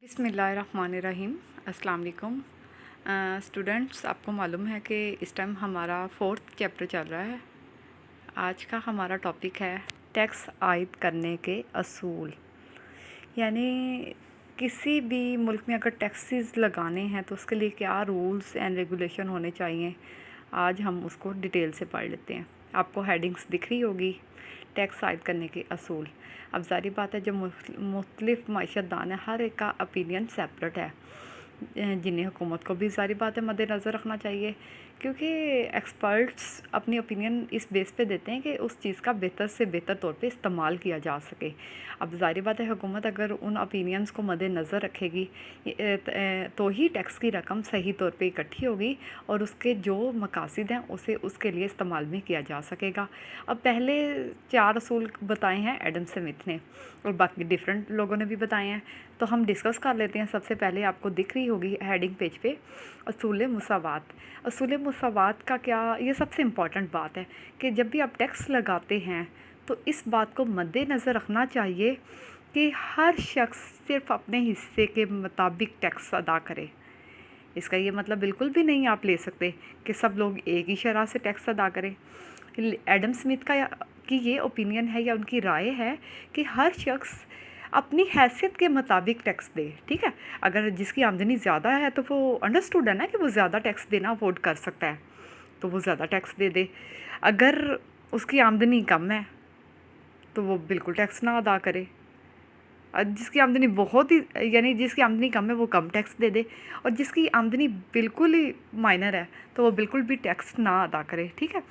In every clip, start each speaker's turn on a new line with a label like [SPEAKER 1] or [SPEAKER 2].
[SPEAKER 1] बिस्मिल्लाहिर्रहमानिर्रहीम। अस्सलाम वालेकुम स्टूडेंट्स, आपको मालूम है कि इस टाइम हमारा 4th चैप्टर चल रहा है। आज का हमारा टॉपिक है टैक्स आयद करने के असूल। यानी किसी भी मुल्क में अगर टैक्सेस लगाने हैं तो उसके लिए क्या रूल्स एंड रेगुलेशन होने चाहिए, आज हम उसको डिटेल से पढ़ लेते हैं। आपको हेडिंग्स दिख रही होगी, टैक्स आयद करने के असूल। अब ज़ाहिर बात है, जो मुख्तलिफ़ मईशतदान है, हर एक का ओपिनियन सेपरेट है, जिन्हें हुकूमत को भी ज़ाहिर बात है मद्देनज़र रखना चाहिए, क्योंकि एक्सपर्ट्स अपनी ओपिनियन इस बेस पे देते हैं कि उस चीज़ का बेहतर से बेहतर तौर पे इस्तेमाल किया जा सके। अब ज़ाहिर बात है, हुकूमत अगर उन ओपिनियंस को मद्देनज़र रखेगी तो ही टैक्स की रकम सही तौर पे इकट्ठी होगी और उसके जो मकासद हैं उसे उसके लिए इस्तेमाल में किया जा सकेगा। अब पहले 4 असूल बताए हैं एडम स्मिथ ने, और बाकी डिफरेंट लोगों ने भी बताए हैं, तो हम डिस्कस कर लेते हैं। सबसे पहले आपको दिख रही होगी हेडिंग पेज पे, असूल मुसावात। असूल मुसावात का क्या, ये सबसे इम्पॉर्टेंट बात है कि जब भी आप टैक्स लगाते हैं तो इस बात को मद्देनज़र रखना चाहिए कि हर शख्स सिर्फ अपने हिस्से के मुताबिक टैक्स अदा करे। इसका ये मतलब बिल्कुल भी नहीं आप ले सकते कि सब लोग एक ही शरह से टैक्स अदा करें। एडम स्मिथ की ये ओपिनियन है या उनकी राय है कि हर शख्स अपनी हैसियत के मुताबिक टैक्स दे। ठीक है, अगर जिसकी आमदनी ज़्यादा है तो वो अंडरस्टूड है ना कि वो ज़्यादा टैक्स देना अफोर्ड कर सकता है, तो वो ज़्यादा टैक्स दे दे। अगर उसकी आमदनी कम है तो वो बिल्कुल टैक्स ना अदा करे। जिसकी आमदनी बहुत ही, यानी जिसकी आमदनी कम है वो कम टैक्स दे दे, और जिसकी आमदनी बिल्कुल ही माइनर है तो वो बिल्कुल भी टैक्स ना अदा करे। ठीक है,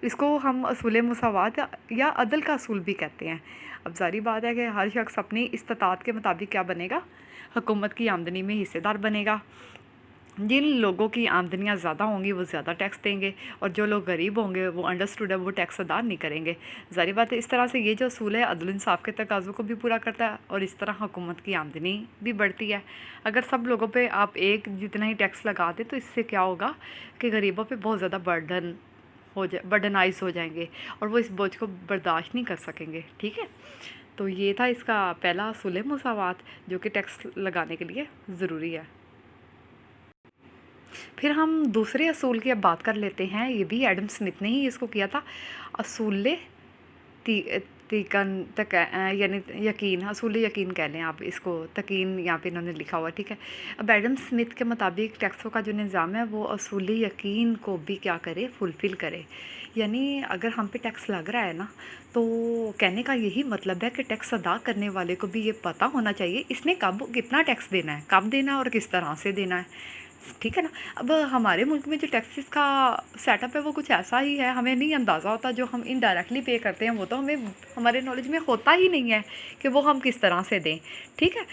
[SPEAKER 1] इसको हम असूल मुसावात या अदल का असूल भी कहते हैं। अब ज़ाहिर बात है कि हर शख्स अपनी इस्तात के मुताबिक क्या बनेगा, हुकूमत की आमदनी में हिस्सेदार बनेगा। जिन लोगों की आमदनियाँ ज़्यादा होंगी वो ज़्यादा टैक्स देंगे, और जो लोग गरीब होंगे वो अंडरस्टूड है, वो टैक्स अदा नहीं करेंगे। ज़ाहिर बात है, इस तरह से ये जो असूल है अदल इंसाफ के तकाज़ों को भी पूरा करता है, और इस तरह हुकूमत की आमदनी भी बढ़ती है। अगर सब लोगों पे आप एक जितना ही टैक्स लगा दें तो इससे क्या होगा कि गरीबों पे बहुत ज़्यादा बर्डनाइज हो जाएंगे और वो इस बोझ को बर्दाश्त नहीं कर सकेंगे। ठीक है, तो ये था इसका पहला असूल मुसावात, जो कि टैक्स लगाने के लिए ज़रूरी है। फिर हम दूसरे असूल की अब बात कर लेते हैं। ये भी एडम स्मिथ ने ही इसको किया था, असूल तीकन तक, यानी यकीन, असूल यकीन कह लें आप इसको, तकीन यहाँ पे इन्होंने लिखा हुआ। ठीक है, अब एडम स्मिथ के मुताबिक टैक्सों का जो निज़ाम है वो असूल यकीन को भी क्या करे, फुलफ़िल करे। यानी अगर हम पे टैक्स लग रहा है ना, तो कहने का यही मतलब है कि टैक्स अदा करने वाले को भी ये पता होना चाहिए इसने कब कितना टैक्स देना है, कब देना है और किस तरह से देना है। ठीक है ना। अब हमारे मुल्क में जो टैक्सेस का सेटअप है वो कुछ ऐसा ही है, हमें नहीं अंदाज़ा होता, जो हम इनडायरेक्टली पे करते हैं वो तो हमें हमारे नॉलेज में होता ही नहीं है कि वो हम किस तरह से दें। ठीक है,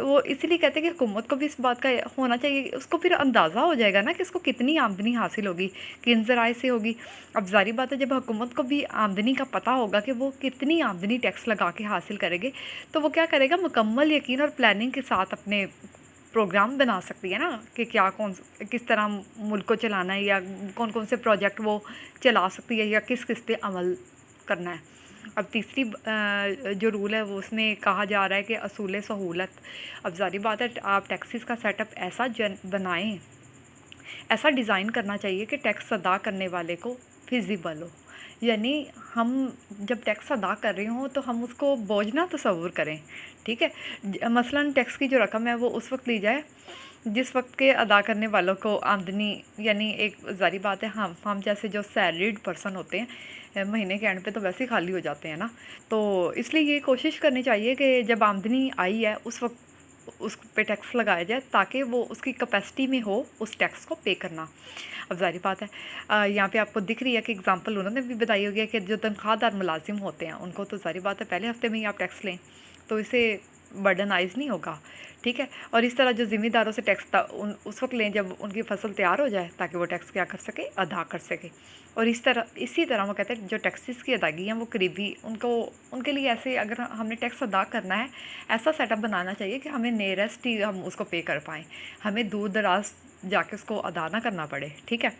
[SPEAKER 1] वो इसलिए कहते हैं कि हुकूमत को भी इस बात का होना चाहिए, उसको फिर अंदाज़ा हो जाएगा ना कि इसको कितनी आमदनी हासिल होगी, किन ज़राए से होगी। अब ज़ाहिर बात है, जब हुकूमत को भी आमदनी का पता होगा कि वो कितनी आमदनी टैक्स लगा के हासिल करेंगे, तो वो क्या करेगा, मुकम्मल यकीन और प्लानिंग के साथ अपने प्रोग्राम बना सकती है ना कि क्या किस तरह मुल्क को चलाना है, या कौन कौन से प्रोजेक्ट वो चला सकती है, या किस किस पे अमल करना है। अब तीसरी जो रूल है वो उसमें कहा जा रहा है कि असूल सहूलत। अब ज़ाहिर बात है, आप टैक्सेस का सेटअप ऐसा बनाएं, ऐसा डिज़ाइन करना चाहिए कि टैक्स अदा करने वाले को फिजिबल हो। यानी हम जब टैक्स अदा कर रहे हों तो हम उसको बोझ ना तस्वुर करें। ठीक है, मसलन टैक्स की जो रकम है वो उस वक्त ली जाए जिस वक्त के अदा करने वालों को आमदनी, यानी एक ज़ाहिर बात है, हम जैसे जो सैलरीड पर्सन होते हैं महीने के एंड पे तो वैसे ही खाली हो जाते हैं ना, तो इसलिए ये कोशिश करनी चाहिए कि जब आमदनी आई है उस वक्त उस पे टैक्स लगाया जाए, ताकि वो उसकी कैपेसिटी में हो उस टैक्स को पे करना। अब ज़ाहिर बात है, यहाँ पे आपको दिख रही है कि एग्जांपल उन्होंने भी बताई होगी कि जो तनख्वाहदार मुलाजिम होते हैं उनको तो ज़ाहिर बात है पहले हफ्ते में ही आप टैक्स लें तो इसे बर्डनाइज नहीं होगा। ठीक है, और इस तरह जो ज़िम्मेदारों से टैक्स उस वक्त लें जब उनकी फसल तैयार हो जाए, ताकि वो टैक्स क्या कर सके, अदा कर सके। और इसी तरह वो कहते हैं जो टैक्सेस की अदायगी हैं वो करीबी उनके लिए ऐसे, अगर हमने टैक्स अदा करना है ऐसा सेटअप बनाना चाहिए कि हमें नियरेस्ट ही हम उसको पे कर पाएँ, हमें दूर दराज जाके उसको अदा ना करना पड़े। ठीक है,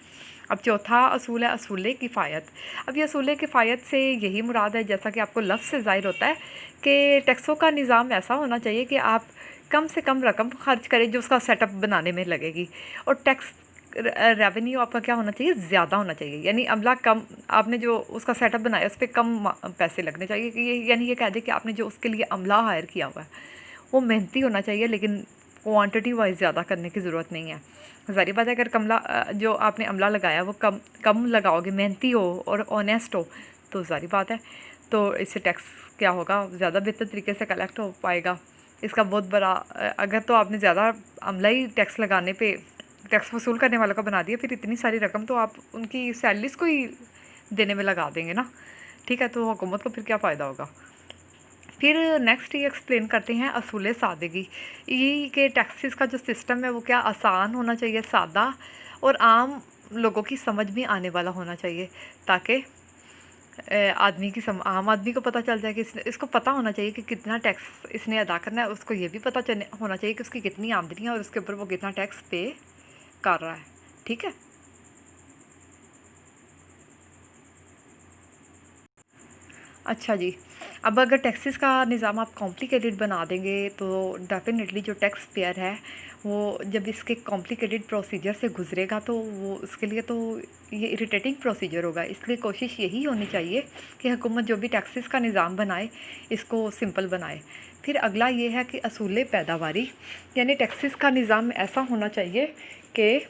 [SPEAKER 1] अब चौथा असूल है असूल किफ़ायत। अब ये असूल किफ़ायत से यही मुराद है, जैसा कि आपको लफ्ज़ से ज़ाहिर होता है, कि टैक्सों का निज़ाम ऐसा होना चाहिए कि आप कम से कम रकम खर्च करे जो उसका सेटअप बनाने में लगेगी। और टैक्स रेवेन्यू आपका क्या होना चाहिए, ज़्यादा होना चाहिए। यानी अमला कम, आपने जो उसका सेटअप बनाया उस पर कम पैसे लगने चाहिए कि ये, यानी ये कह दे कि आपने जो उसके लिए अमला हायर किया हुआ है वो मेहनती होना चाहिए, लेकिन क्वांटिटी वाइज ज़्यादा करने की ज़रूरत नहीं है। ज़ाहिर बात है, अगर जो आपने अमला लगाया वो कम कम लगाओगे, मेहनती हो और ऑनेस्ट हो, तो ज़ाहिर बात है तो इससे टैक्स क्या होगा, ज़्यादा बेहतर तरीके से कलेक्ट हो पाएगा। इसका बहुत बड़ा अगर तो आपने ज़्यादा अमला ही टैक्स लगाने पे, टैक्स वसूल करने वालों का बना दिया, फिर इतनी सारी रकम तो आप उनकी सैलरीज को ही देने में लगा देंगे ना, ठीक है, तो हुकूमत को फिर क्या फ़ायदा होगा। फिर नेक्स्ट ये एक्सप्लेन करते हैं असूल सादगी। ये कि टैक्सेस का जो सिस्टम है वो क्या आसान होना चाहिए, सादा, और आम लोगों की समझ में आने वाला होना चाहिए, ताकि आम आदमी को पता चल जाए कि इसको पता होना चाहिए कि कितना टैक्स इसने अदा करना है। उसको ये भी पता चलने होना चाहिए कि उसकी कितनी आमदनी है और उसके ऊपर वो कितना टैक्स पे कर रहा है, ठीक है। अच्छा जी, अब अगर टैक्सेस का निज़ाम आप कॉम्प्लिकेटेड बना देंगे तो डेफिनेटली जो टैक्स पेयर है वो जब इसके कॉम्प्लिकेटेड प्रोसीजर से गुजरेगा तो वो उसके लिए तो ये इरिटेटिंग प्रोसीजर होगा। इसलिए कोशिश यही होनी चाहिए कि हुकूमत जो भी टैक्सेस का निज़ाम बनाए इसको सिंपल बनाए। फिर अगला ये है कि असूल पैदावारी, यानी टैक्सेस का निज़ाम ऐसा होना चाहिए कि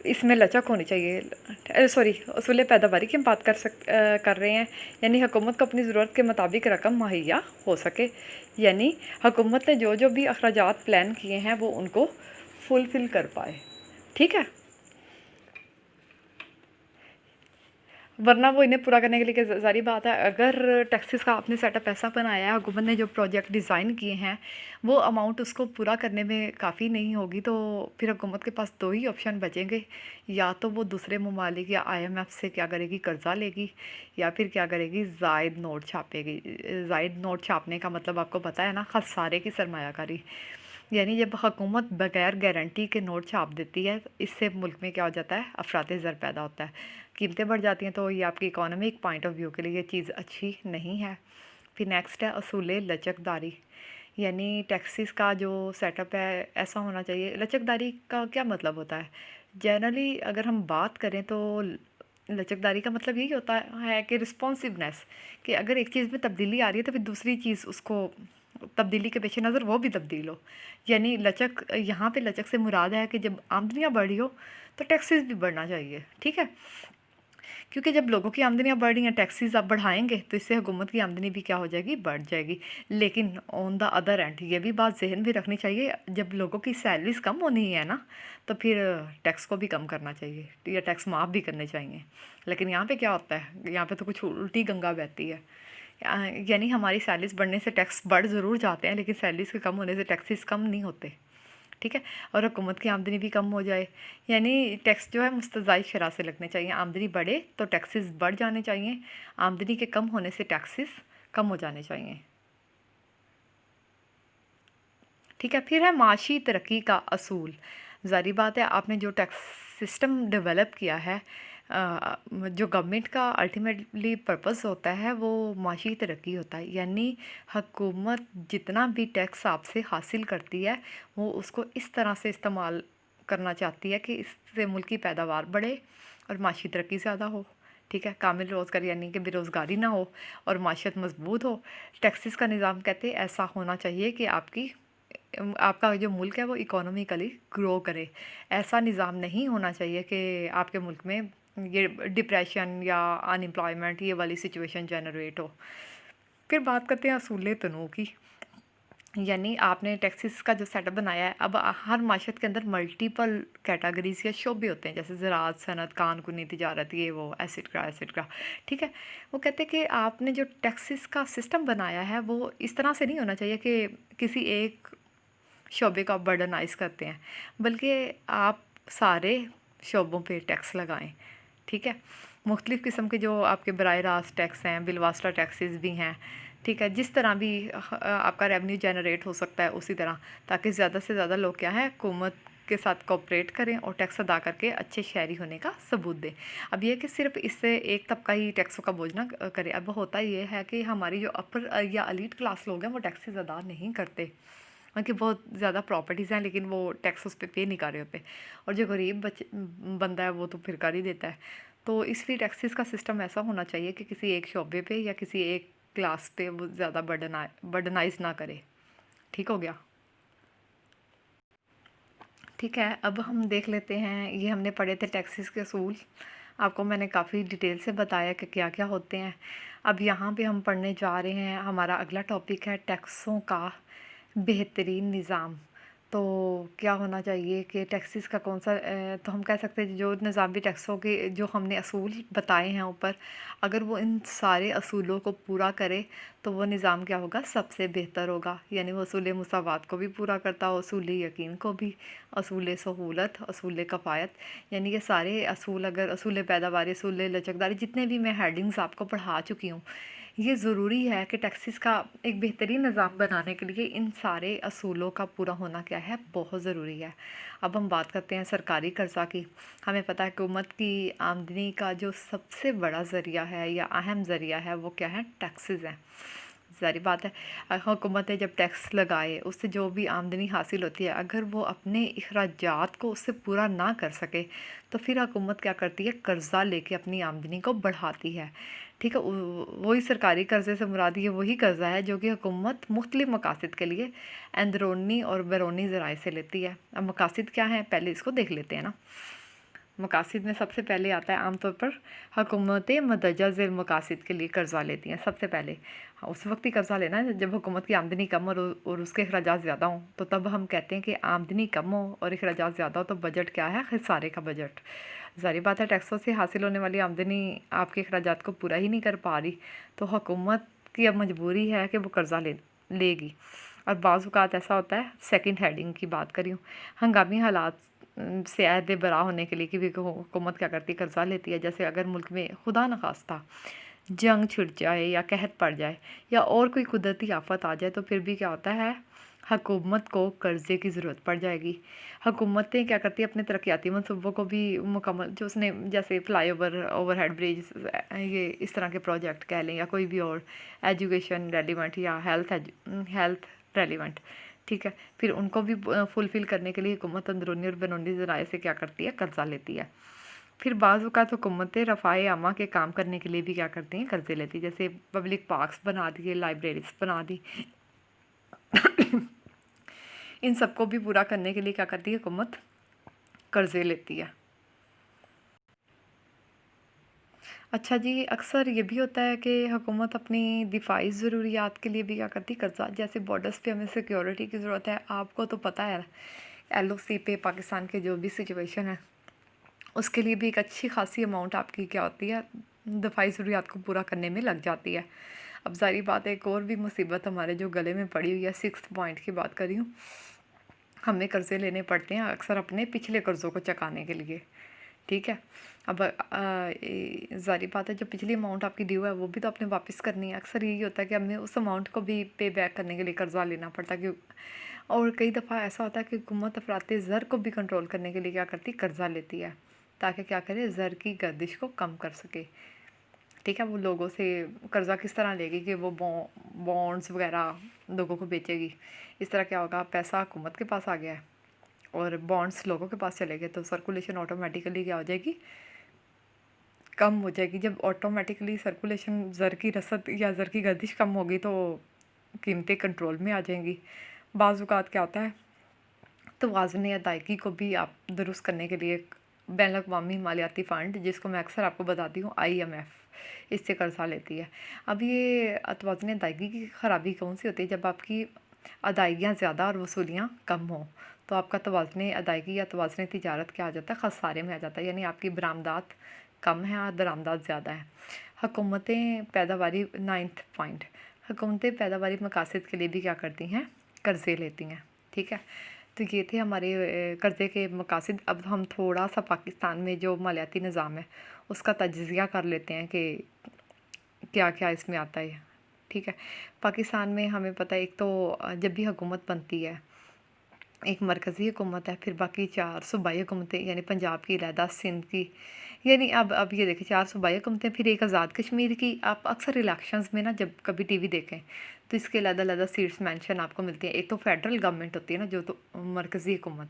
[SPEAKER 1] इसमें लचक होनी चाहिए। सॉरी, असूल पैदावारी की हम बात कर रहे हैं, यानी हुकूमत को अपनी ज़रूरत के मुताबिक रकम मुहैया हो सके। यानी हुकूमत ने जो जो भी अखराजात प्लान किए हैं वो उनको फुलफ़िल कर पाए, ठीक है। वरना वो इन्हें पूरा करने के लिए ज़ाहिर बात है, अगर टैक्सेस का आपने सेटअप ऐसा बनाया है, हुकूमत ने जो प्रोजेक्ट डिज़ाइन किए हैं वो अमाउंट उसको पूरा करने में काफ़ी नहीं होगी, तो फिर हुकूमत के पास दो ही ऑप्शन बचेंगे। या तो वो दूसरे ममालिक या IMF से क्या करेगी, कर्ज़ा लेगी, या फिर क्या करेगी, ज़ायद नोट छापेगी। ज़ायद नोट छापने का मतलब आपको पता है ना, खसारे की सरमायाकारी। यानी जब हुकूमत बगैर गारंटी के नोट छाप देती है, इससे मुल्क में क्या हो जाता है, अफरात ज़र पैदा होता है, कीमतें बढ़ जाती हैं। तो ये आपकी इकोनॉमिक पॉइंट ऑफ व्यू के लिए ये चीज़ अच्छी नहीं है। फिर नेक्स्ट है असूल लचकदारी, यानी टैक्सेस का जो सेटअप है ऐसा होना चाहिए। लचकदारी का क्या मतलब होता है, जनरली अगर हम बात करें तो लचकदारी का मतलब यही होता है कि रिस्पॉन्सिवनेस, कि अगर एक चीज़ में तब्दीली आ रही है तो फिर दूसरी चीज़ उसको तब्दीली के पेश नज़र वो भी तब्दील हो। यानी लचक, यहाँ पे लचक से मुराद है कि जब आमदनियाँ बढ़ी हो तो टैक्सेस भी बढ़ना चाहिए, ठीक है। क्योंकि जब लोगों की आमदनियाँ बढ़ रही हैं, टैक्सेस आप बढ़ाएंगे तो इससे हुकूमत की आमदनी भी क्या हो जाएगी, बढ़ जाएगी। लेकिन ऑन द अदर एंड ये भी बात जहन में रखनी चाहिए, जब लोगों की सैलरीज कम होनी है ना, तो फिर टैक्स को भी कम करना चाहिए या टैक्स माफ़ भी करने चाहिए। लेकिन यहाँ पे क्या होता है, यहाँ पे तो कुछ उल्टी गंगा बहती है। यानी हमारी सैलरीज बढ़ने से टैक्स बढ़ ज़रूर जाते हैं, लेकिन सैलरीज के कम होने से टैक्सेस कम नहीं होते, ठीक है। और हुकूमत की आमदनी भी कम हो जाए, यानी टैक्स जो है मुस्तज़ाइद शरह से लगने चाहिए। आमदनी बढ़े तो टैक्सेस बढ़ जाने चाहिए, आमदनी के कम होने से टैक्सेस कम हो जाने चाहिए, ठीक है। फिर है माशी तरक्की का असूल। ज़ाहिर बात है, आपने जो टैक्स सिस्टम डेवलप किया है, जो गवर्नमेंट का अल्टीमेटली पर्पस होता है वो माशी तरक्की होता है। यानी हुकूमत जितना भी टैक्स आपसे हासिल करती है वो उसको इस तरह से इस्तेमाल करना चाहती है कि इससे मुल्क की पैदावार बढ़े और माशी तरक्की ज़्यादा हो, ठीक है। कामिल रोज़गार यानी कि बेरोज़गारी ना हो और माशत मजबूत हो। टैक्सेस का निज़ाम कहते हैं ऐसा होना चाहिए कि आपका जो मुल्क है वो इकोनॉमिकली ग्रो करे। ऐसा निज़ाम नहीं होना चाहिए कि आपके मुल्क में ये डिप्रेशन या अनएम्प्लॉयमेंट ये वाली सिचुएशन जनरेट हो। फिर बात करते हैं असूल तनू की, यानी आपने टैक्सेस का जो सेटअप बनाया है, अब हर माशत के अंदर मल्टीपल कैटेगरीज या शोबे होते हैं, जैसे ज़राअत, सनत, कानूनी तिजारत, ये वो एसिड का, ठीक है। वो कहते हैं कि आपने जो टैक्सेस का सिस्टम बनाया है वो इस तरह से नहीं होना चाहिए कि किसी एक शोबे का बर्डनाइज करते हैं, बल्कि आप सारे शोबों पे टैक्स लगाएं, ठीक है। मुख्तलिफ़ किस्म के जो आपके बराह रास्त टैक्स हैं, बिलवास्ता टैक्सेस भी हैं, ठीक है। जिस तरह भी आपका रेवेन्यू जनरेट हो सकता है उसी तरह, ताकि ज़्यादा से ज़्यादा लोग क्या है, हुकूमत के साथ कोऑपरेट करें और टैक्स अदा करके अच्छे शहरी होने का सबूत दें। अब यह कि सिर्फ इससे एक तबका ही टैक्सों का बोझ ना करे। अब होता ये है कि हमारी जो अपर या एलीट क्लास लोग हैं वो टैक्सेस अदा नहीं करते, उनकी बहुत ज़्यादा प्रॉपर्टीज़ हैं लेकिन वो टैक्स उस पे नहीं कर रहे होते, और जो गरीब बंदा है वो तो फिर कर ही देता है। तो इसलिए टैक्सेस का सिस्टम ऐसा होना चाहिए कि किसी एक शोबे पे या किसी एक क्लास पे वो ज़्यादा बर्डनाइज ना करे। ठीक हो गया। ठीक है, अब हम देख लेते हैं, ये हमने पढ़े थे टैक्सेस के असूल। आपको मैंने काफ़ी डिटेल से बताया कि क्या क्या होते हैं। अब यहाँ पे हम पढ़ने जा रहे हैं, हमारा अगला टॉपिक है टैक्सों का बेहतरीन निज़ाम। तो क्या होना चाहिए कि टैक्सेस का कौन सा तो हम कह सकते हैं जो निज़ामी टैक्सों के जो हमने असूल बताए हैं ऊपर, अगर वो इन सारे असूलों को पूरा करे तो वो निज़ाम क्या होगा, सबसे बेहतर होगा। यानी वो असूल मुसावात को भी पूरा करता हो, असूल यकीन को भी, असूल सहूलत, असूल कफ़ायत, यानी कि सारे असूल, अगर असूल पैदावारी, असूल लचकदारी, जितने भी मैं हेडिंग्स आपको पढ़ा चुकी हूँ, ये ज़रूरी है कि टैक्सेस का एक बेहतरीन निज़ाम बनाने के लिए इन सारे असूलों का पूरा होना क्या है, बहुत ज़रूरी है। अब हम बात करते हैं सरकारी कर्ज़ा की। हमें पता है हुकूमत की आमदनी का जो सबसे बड़ा ज़रिया है या अहम ज़रिया है वो क्या है, टैक्सेस हैं। ज़ाहिर बात है, हुकूमतें जब टैक्स लगाए उससे जो भी आमदनी हासिल होती है, अगर वो अपने अखराजात को उससे पूरा ना कर सके तो फिर हुकूमत क्या करती है, कर्ज़ा लेके अपनी आमदनी को बढ़ाती है। ठीक है, वही सरकारी कर्ज़े से मुराद ये वही कर्ज़ा है जो कि हुकूमत मुख्तलिफ़ मकासद के लिए अंदरूनी और बैरूनी ज़राए से लेती है। अब मकासद क्या हैं, पहले इसको देख लेते हैं ना। मकासद में सबसे पहले आता है आमतौर पर हुकूमतें मदरजा ज़ेल मकासद के लिए कर्ज़ा लेती हैं सबसे पहले। हाँ, उस वक्त ही कर्ज़ा लेना है जब हुकूमत की आमदनी कम और उसके अखराजात ज़्यादा हों, तो तब हम कहते हैं कि आमदनी कम हो और अखराजात ज़्यादा हो तो बजट क्या है, खसारे का बजट। ज़ाहिर बात है, टैक्सों से हासिल होने वाली आमदनी आपके अखराजात को पूरा ही नहीं कर पा रही, तो हुकूमत की अब मजबूरी है कि वो कर्ज़ा लेगी। और बाज़ औक़ात ऐसा होता है, सेकंड हेडिंग की बात करी हूँ, हंगामी हालात से ऐहद बरा होने के लिए कि भी हुकूमत क्या करती है, कर्ज़ा लेती है। जैसे अगर मुल्क में खुदा न खास्ता जंग छिड़ जाए या कहत पड़ जाए या और कोई कुदरती आफत आ जाए तो फिर भी क्या होता है, हुकूमत को कर्ज़े की ज़रूरत पड़ जाएगी। हुकूमतें क्या करती है, अपने तरक्याती मनसूबों को भी मुकम्मल, जो उसने जैसे फ्लाईओवर, ओवरहेड ब्रिज, ये इस तरह के प्रोजेक्ट कह लें, या कोई भी और एजुकेशन रेलिवेंट या हेल्थ रेलिवेंट, ठीक है, फिर उनको भी फुलफ़िल करने के लिए हुकूमत अंदरूनी और बैरूनी ज़राए से क्या करती है, कर्ज़ा लेती है। फिर बाज़ औक़ात हुकूमतें रफ़ाए आमा के काम करने के लिए भी क्या करती हैं, कर्ज़े लेती हैं। जैसे पब्लिक पार्क्स बना दिए, लाइब्रेरीज़ बना दी इन सबको भी पूरा करने के लिए क्या करती है, हुकूमत कर्ज़े लेती है। अच्छा जी, अक्सर ये भी होता है कि हुकूमत अपनी दिफाई ज़रूरियात के लिए भी क्या करती है, कर्ज़ा, जैसे बॉर्डर्स पे हमें सिक्योरिटी की ज़रूरत है। आपको तो पता है LOC पे पाकिस्तान के जो भी सिचुएशन है उसके लिए भी एक अच्छी खासी अमाउंट आपकी क्या होती है, दफ़ाई ज़रूरियात को पूरा करने में लग जाती है। अब ज़ाहिर बात है, एक और भी मुसीबत हमारे जो गले में पड़ी हुई है, 6th पॉइंट की बात करी हूँ, हमें कर्ज़े लेने पड़ते हैं अक्सर अपने पिछले कर्ज़ों को चुकाने के लिए। ठीक है, अब ज़ाहिर बात है, जो पिछली अमाउंट आपकी ड्यू है वो भी तो आपने वापस करनी है। अक्सर यही होता है कि हमें उस अमाउंट को भी पे बैक करने के लिए कर्ज़ा लेना पड़ता है कि, और कई दफ़ा ऐसा होता है कि हुकूमत अफराते ज़र को भी कंट्रोल करने के लिए क्या करती है, कर्ज़ा लेती है, ताकि क्या करे, ज़र की गर्दिश को कम कर सके। ठीक है, वो लोगों से कर्ज़ा किस तरह लेगी कि वो बॉन्ड्स वगैरह लोगों को बेचेगी। इस तरह क्या होगा, पैसा हुकूमत के पास आ गया है और बॉन्ड्स लोगों के पास चले गए, तो सर्कुलेशन ऑटोमेटिकली क्या हो जाएगी, कम हो जाएगी। जब ऑटोमेटिकली सर्कुलेशन, ज़र की रसद या ज़र की गर्दिश कम होगी तो कीमतें कंट्रोल में आ जाएंगी। बाज़ औक़ात क्या होता है, तो वाज़न अदायगी को भी आप दुरुस्त करने के लिए बैनुल अक़वामी मालियाती फ़ंड, जिसको मैं अक्सर आपको बताती हूँ IMF, इससे कर्ज़ा लेती है। अब ये तवाज़ुन अदायगी की ख़राबी कौन सी होती है, जब आपकी अदायगियाँ ज़्यादा और वसूलियाँ कम हों, तो आपका तवाज़ुन अदायगी या तवाज़ुन तिजारत क्या आ जाता है, खसारे में आ जाता है। यानी आपकी बरामदात कम है और दरामदात ज़्यादा है। हुकूमतें पैदावारी, 9th पॉइंट, हुकूमतें पैदावारी मकासद के लिए भी क्या करती हैं, कर्ज़े लेती हैं। ठीक है, तो ये थे हमारे कर्ज़े के मकासद। अब हम थोड़ा सा पाकिस्तान में जो मालियाती निज़ाम है उसका तज्ज़िया कर लेते हैं कि क्या क्या इसमें आता है। ठीक है, पाकिस्तान में हमें पता है, एक तो जब भी हुकूमत बनती है, एक मरकज़ी हुकूमत है, फिर बाकी 4 सूबाई हुकूमतें, यानी पंजाब की अलहदा, सिंध की यानी अब ये देखिए 4 सूबाई हुकूमतें, फिर एक आज़ाद कश्मीर की। आप अक्सर इलेक्शंस में ना जब कभी टीवी देखें तो इसके अलग-अलग सीट्स मेंशन आपको मिलती हैं। एक तो फेडरल गवर्नमेंट होती है ना, जो तो मरकज़ी हुकूमत,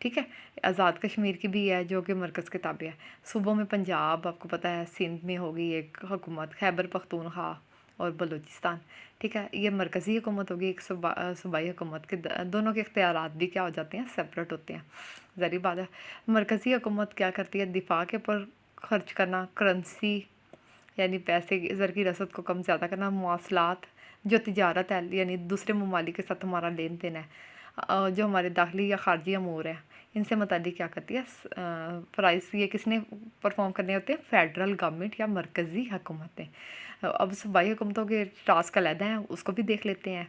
[SPEAKER 1] ठीक है। आज़ाद कश्मीर की भी है जो कि मरकज़ के ताबे है। सूबों में पंजाब आपको पता है, सिंध में होगी एक हुकूमत, खैबर पख्तूनख्वा और बलूचिस्तान, ठीक है। ये मरकज़ी हुकूमत होगी, एक सूबाई हुकूमत के दोनों के इख्तियारात भी क्या हो जाते हैं, सेपरेट होते हैं। ज़ाहिर बात है मरकज़ी हुकूमत क्या करती है, दिफा के ऊपर खर्च करना, करेंसी यानी पैसे ज़र की रसद को कम ज़्यादा करना, मवासलात जो तिजारत है यानी दूसरे ममालिक के साथ हमारा लेन देन है, जो हमारे दाखिली या ख़ारजी अमूर हैं, इनसे मुतालिक क्या करती है, प्राइस ये किसने परफॉर्म करने होते हैं, फेडरल गवर्नमेंट या मरकज़ी हुकूमतें। अब सूबाई हुकूमतों के टास्क अलग हैं, उसको भी देख लेते हैं।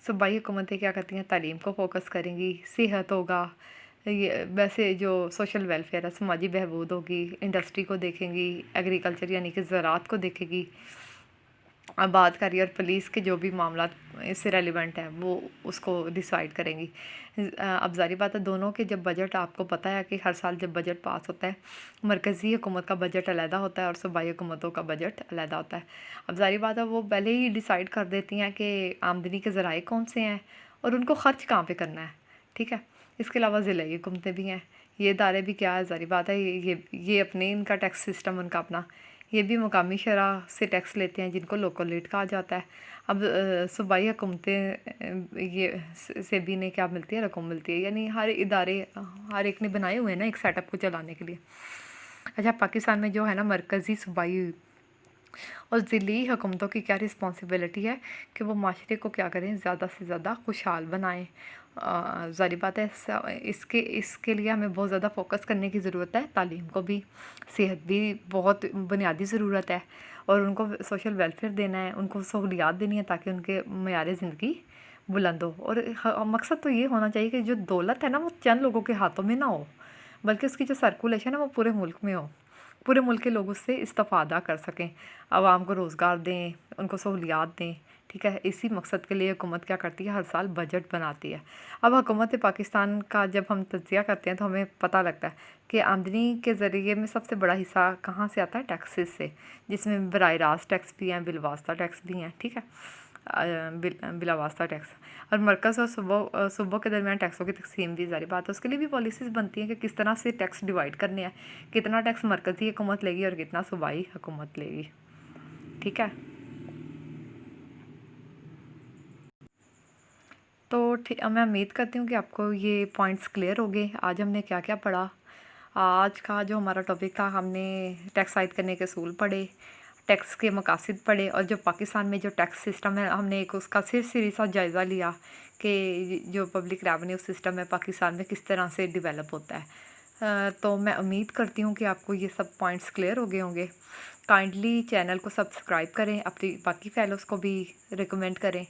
[SPEAKER 1] सूबाई हुकूमतें क्या करती हैं, तालीम को फोकस करेंगी, सेहत होगा, ये वैसे जो सोशल वेलफेयर है, समाजी बहबूद होगी, इंडस्ट्री को देखेंगी, एग्रीकल्चर यानी कि ज़राअत को देखेगी, आबादकारी और पुलिस के जो भी मामला इससे रेलिवेंट हैं वो उसको डिसाइड करेंगी। अब ज़ाहिर बात है दोनों के जब बजट, आपको पता है कि हर साल जब बजट पास होता है, मरकज़ी हुकूमत का बजट अलहदा होता है और सूबाई हुकूमतों का बजट अलहदा होता है। अब ज़ाहिर बात है वो पहले ही डिसाइड कर देती हैं कि आमदनी के ज़राए कौन से हैं और उनको ख़र्च कहाँ पे करना है, ठीक है। इसके अलावा ज़िले हुकूमतें भी हैं, ये इदारे भी क्या है, ज़ाहिर बात है ये अपने इनका टैक्स सिस्टम उनका अपना, ये भी मुकामी शरह से टैक्स लेते हैं जिनको लोकल रेट कहा जाता है। अब सूबाई हुकूमतें ये सेबी ने क्या मिलती है, रकम मिलती है, यानी हर इदारे हर एक ने बनाए हुए हैं ना एक सेटअप को चलाने के लिए। अच्छा, पाकिस्तान में जो है ना मरकज़ी, सूबाई और ज़िली हुकूमतों की क्या रिस्पॉन्सिबिलिटी है कि वो माशरे को क्या करें, ज़्यादा से ज़्यादा खुशहाल बनाएं। ज़ाहिर बात है इसके लिए हमें बहुत ज़्यादा फोकस करने की ज़रूरत है, तालीम को भी, सेहत भी बहुत बुनियादी ज़रूरत है, और उनको सोशल वेलफेयर देना है, उनको सहूलियात देनी है ताकि उनके मयार ज़िंदगी बुलंद हो। और मकसद तो ये होना चाहिए कि जो दौलत है ना वो चंद लोगों के हाथों में ना हो, बल्कि उसकी जो सर्कुलेशन है वो पूरे मुल्क में हो, पूरे मुल्क के लोग उससे इस्तेफ़ादा कर सकें, आवाम को रोज़गार दें, उनको सहूलियात दें, ठीक है। इसी मकसद के लिए हुकूमत क्या करती है, हर साल बजट बनाती है। अब हुकूमत पाकिस्तान का जब हम तज्ज़िया करते हैं तो हमें पता लगता है कि आमदनी के ज़रिए में सबसे बड़ा हिस्सा कहाँ से आता है, टैक्सेस से, जिसमें बराह रास्त टैक्स भी हैं, बिलवास्ता टैक्स भी हैं, ठीक है। बिलावास्ता टैक्स, और मरकज़ और सूबों के दरमियान टैक्सों की तकसीम भी ज़ाहिर बात है उसके लिए भी पॉलिसीज़ बनती हैं कि किस तरह से टैक्स डिवाइड करने हैं, कितना टैक्स मरकज़ी हुकूमत लेगी और कितना सूबाई हुकूमत लेगी, ठीक है। तो मैं उम्मीद करती हूँ कि आपको ये पॉइंट्स क्लियर हो गए। आज हमने क्या क्या पढ़ा, आज का जो हमारा टॉपिक था, हमने टैक्स आयद करने के असूल पढ़े, टैक्स के मकासद पढ़े, और जो पाकिस्तान में जो टैक्स सिस्टम है हमने एक उसका सिरसरी सा जायज़ा लिया कि जो पब्लिक रेवेन्यू सिस्टम है पाकिस्तान में किस तरह से डेवलप होता है। तो मैं उम्मीद करती हूँ कि आपको ये सब पॉइंट्स क्लियर हो गए होंगे। काइंडली चैनल को सब्सक्राइब करें, अपनी बाकी फेलोज़ को भी रिकमेंड करें,